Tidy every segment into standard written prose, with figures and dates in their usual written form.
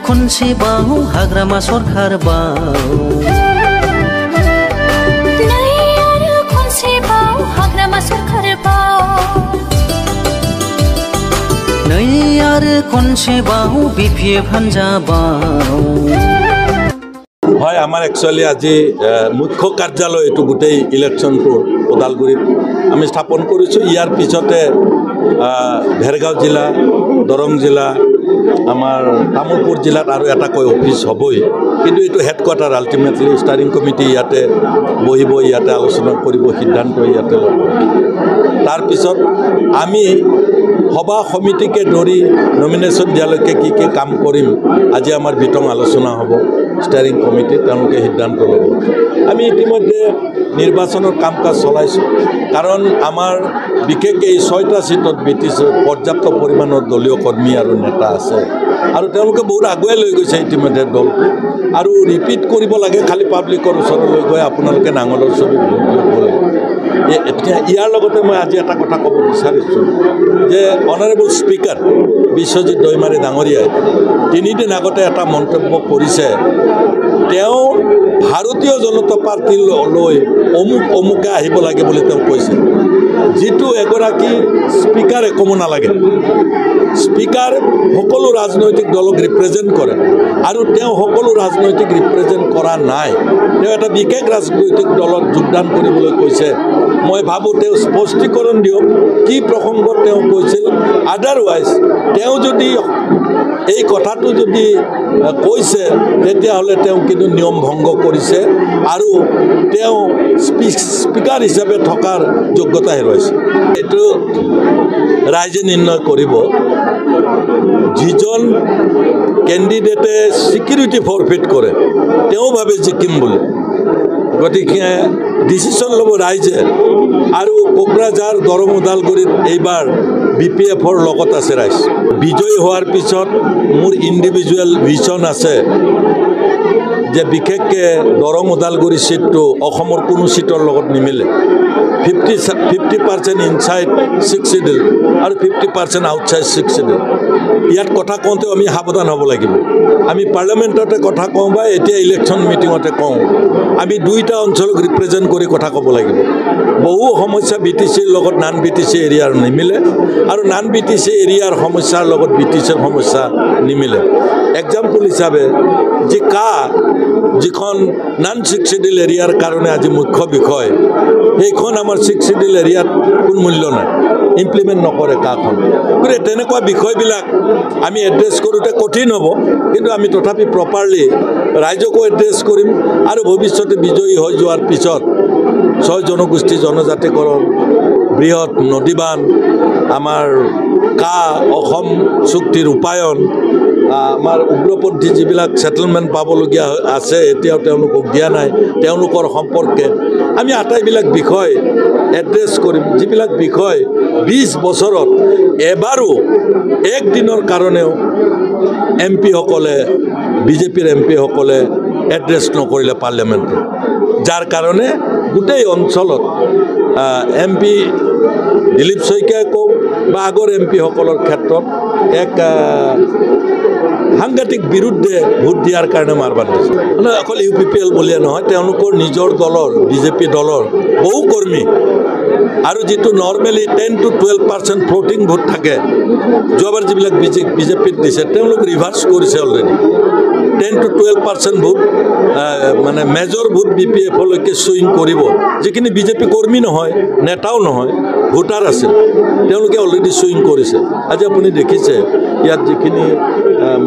खनसे बाव हाग्रामा सरखार बाव नै आरो खनसे बाव हाग्रामा सरखार बाव नै आरो खनसे बाव BPF हान्जा बाव হয় আমার একচুয়ালি আজি মুখ্য কার্যালয় এটু গোটেই ইলেকশনটোর ওদালগুড়িত আমি স্থাপন করেছো ইয়ার পিছতে ভেরগাঁও জেলা দরং জেলা আমার তামুলপুর জেলাত আর এটা কয় অফিস হবই কিন্তু এটু হেডকোয়ার্টার আলটিমেটলি স্টারিং কমিটি ইয়াতে বহিব ইয়াতে আলোচনা করব সিদ্ধান্ত ইয়াতে লব তার পিছত আমি সভা সমিতিকে ধরি নমিনেশন দিয়ালৈকে কি কি কাম কৰিম আজি আমাৰ বিতং আলোচনা হ'ব স্টারিং কমিটি তেওঁলোকে সিদ্ধান্ত ল'ব আমি ইতিমধ্যে নির্বাচনের কাম কাজ চলাইছো কারণ আমার বিশেষকে এই 6টা সিটত BTCৰ পৰ্যাপ্ত পৰিমাণৰ দলীয় কৰ্মী আৰ নেতা আছে আৰ তেওঁলোকে বহুত আগুৱাই লৈ গৈছে ইতিমধ্যে দল আৰ ৰিপিট কৰিব লাগে খালি পাব্লিকৰ ওচৰলৈ গৈ আপোনালোকে নাঙলৰ ছবি ভোট দিয়ক বলে ইয়াৰ লগতে মই আজি এটা কথা ক'ব বিচাৰিছোঁ যে অনাৰেবল স্পিকাৰ বিশ্বজিৎ দৈমাৰী ডাঙৰীয়াই 3 দিন আগতে এটা মন্তব্য কৰিছে তেওঁ ভাৰতীয় জনতা পাৰ্টিৰ লৈ অমুকে আহিব লাগে বুলি তেওঁ কৈছে যেটো এগৰাকী স্পিকাৰে ক'ব নালাগে স্পিকাৰ সকলো ৰাজনৈতিক দলক ৰিপ্ৰেজেন্ট কৰে আৰু তেওঁ সকলো ৰাজনৈতিক ৰিপ্ৰেজেন্ট কৰা নাই তেওঁ এটা বিশেষ ৰাজনৈতিক দলত যোগদান কৰিবলৈ কৈছে মই ভাবো তেওঁ স্পষ্টীকৰণ দিয়ক কি প্ৰসংগত তেওঁ কৈছিল আদাৰৱাইজ তেওঁ যদি এই কথাটো যদি কৈছে তেতিয়াহ'লে তেওঁ কিন্তু নিয়ম ভংগ কৰিছে আৰু তেওঁ স্পিকাৰ হিচাপে থকাৰ যোগ্যতা হেৰুৱাইছে এইটো ৰাইজে নিৰ্ণয় কৰিব যিজন কেণ্ডিডেটে সিকিউৰিটি ফৰফিট কৰে তেওঁ ভাবে জিকিম বুলি গতিকে ডিসিশন ল'ব ৰাইজে আৰু কোকৰাঝাৰ দৰং ওদালগুৰিত এইবাৰ BPFৰ লগত আছে ৰাইজ বিজয়ী হোৱাৰ পিছত মোৰ ইন্ডিভিজুৱেল ভিজন আছে যে বিশেষকে দৰং ওদালগুৰি সিটটো অসমৰ কোনো সিটৰ লগত নিমিলে 50% ইনসাইড 6 শিডিউল আৰু 50% আউটসাইড 6 শিডিউল ইয়াত কথা কওঁতে আমি সাৱধান হ'ব লাগিব আমি পাৰ্লামেণ্টতে কথা কওঁ বা এতিয়া ইলেকশ্যন মিটিঙতে কওঁ আমি দুইটা অঞ্চলক ৰিপ্ৰেজেন্ট কৰি কথা ক'ব লাগিব বহু সমস্যা BTCৰ লগত নান BTC এৰিয়াৰ নিমিলে আৰু নান BTC এৰিয়াৰ সমস্যাৰ লগত BTCৰ সমস্যা নিমিলে এক্সাম্পল হিচাপে যে যিখন নান 6 শিডিউল এৰিয়াৰ কাৰণে আজি মুখ্য বিষয় এইখন আমাৰ 6 শিডিউল এৰিয়াত কোনো মূল্য নাই ইমপ্লিমেন্ট নকৰে কাখন গতিকে তেনেকুৱা বিষয়বিলাক আমি এড্ৰেছ কৰোঁতে কঠিন হ'ব কিন্তু আমি তথাপি প্ৰপাৰলি ৰাইজকো এড্ৰেছ কৰিম আৰু ভৱিষ্যতে বিজয়ী হৈ যোৱাৰ পিছত 6 জনগোষ্ঠী জনজাতিকৰণ বৃহৎ নদীবান আমাৰ অসম চুক্তিৰ ৰূপায়ণ আমাৰ উগ্ৰপন্থী যিবিলাক সেটেলমেন্ট পাবলগীয়া আছে এতিয়াও তেওঁলোকক দিয়া নাই তেওঁলোকৰ সম্পৰ্কে আমি আটাইবিলাক বিষয় এড্ৰেছ কৰিম যিবিলাক বিষয় 20 বছৰত এবাৰো এক দিনৰ কাৰণেও MP সকলে বিজেপিৰ MP সকলে এড্ৰেছ নকৰিলে পাৰ্লামেণ্টত যাৰ কাৰণে গোটেই অঞ্চলত MP দিলীপ শইকীয়াই কওক বা আগৰ MP সকলৰ ক্ষেত্ৰত এক সাংঘাতিক বিৰুদ্ধে ভোট দিয়াৰ কাৰণে মাৰবাদ দিছে মানে অকল UPPL বুলিয়ে নহয় তেওঁলোকৰ নিজৰ দলৰ বিজেপি দলৰ বহু কৰ্মী আৰু যেটো নৰ্মেলি 10 to 12% ফ্লোটিং ভোট থাকে যোৱাবাৰ যিবিলাক বিজেপিত দিছে তেওঁলোক ৰিভাৰ্স কৰিছে অলৰেডি 10 to 12% ভোট মানে মেজৰ ভোট BPF লৈকে সুইং কৰিব যিখিনি বিজেপি কৰ্মী নহয় নেতাও নহয় ভোটাৰ আছে তেওঁলোকে অলৰেডি সুইং কৰিছে আজি আপুনি দেখিছে ইয়াত যিখিনি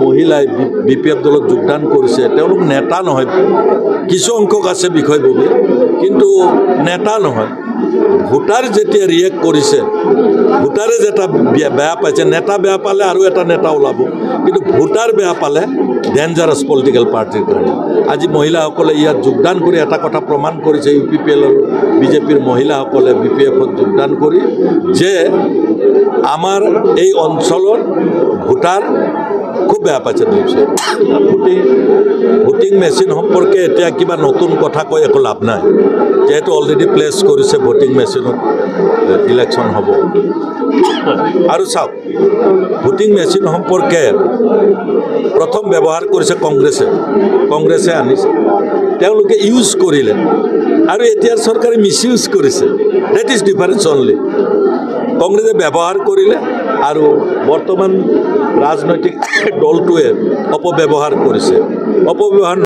মহিলাই BPF দলত যোগদান কৰিছে তেওঁলোক নেতা নহয় কিছু অংকক আছে বিষয়ববী কিন্তু নেতা নহয় ভোটাৰ যেতিয়া ৰিয়েক্ট কৰিছে ভোটাৰে যেটা বেয়া পাইছে নেতা বেয়া পালে আৰু এটা নেতা ওলাব কিন্তু ভোটাৰ বেয়া পালে ডেঞ্জাৰাস পলিটিক্যাল পাৰ্টিৰ কাৰণে আজি মহিলাসকলে ইয়াত যোগদান কৰি এটা কথা প্ৰমাণ কৰিছে UPPL আৰু বিজেপিৰ মহিলাসকলে BPFত যোগদান কৰি যে আমাৰ এই অঞ্চলৰ ভোটাৰ খুব বেয়া পাইছে দিলীপে ভোটিং মেচিন সম্পৰ্কে এতিয়া কিবা নতুন কথা কৈ একো লাভ নাই যেহেতু অলৰেডি প্লেচ কৰিছে ভোটিং মেচিনত ইলেকশ্যন হ'ব আৰু চাওক ভোটিং মেচিন সম্পৰ্কে প্ৰথম ব্যৱহাৰ কৰিছে কংগ্ৰেছে আনিছে তেওঁলোকে ইউজ কৰিলে আৰু এতিয়াৰ চৰকাৰে মিছইউজ কৰিছে ডেট ইজ ডিফাৰেঞ্চ অনলি কংগ্ৰেছে ব্যৱহাৰ কৰিলে আৰু বৰ্তমান ৰাজনৈতিক দলটোৱে অপব্যৱহাৰ কৰিছে অপব্যৱহাৰ